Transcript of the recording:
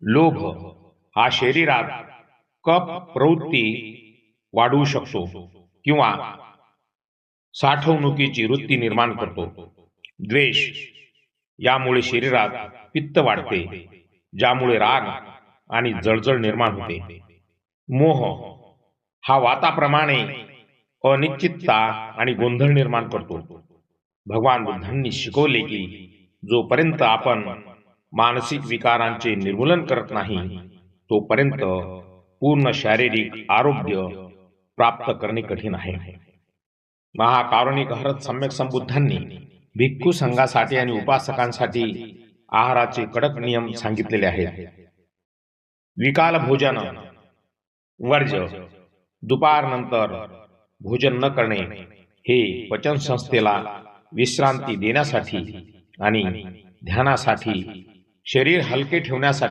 लोभ हा शरीरात कफ प्रवृत्ती वाढवू शकतो किंवा साठवणुकीची वृत्ती निर्माण करतो. द्वेष यामुळे शरीरात पित्त वाढते, ज्यामुळे राग आणि जळजळ निर्माण होते. मोह हा वाताप्रमाणे अनिश्चितता आणि गोंधळ निर्माण करतो. भगवान बुद्धांनी शिकवले की जोपर्यंत आपण मानसिक विकारांचे निर्मूलन करत नाही, तोपर्यंत पूर्ण शारीरिक आरोग्य प्राप्त करणे कठीण आहे. महाकारुणिक हरत सम्यक संबुद्धांनी भिक्खू संघासाठी आणि उपासकांसाठी आहाराचे कडक नियम सांगितलेले आहेत. विकाल भोजन वर्ज्य, दुपारनंतर भोजन न करणे हे पचन संस्थेला विश्रांती देण्यासाठी आणि ध्यानासाठी, शरीर हलके ठेवण्यासाठी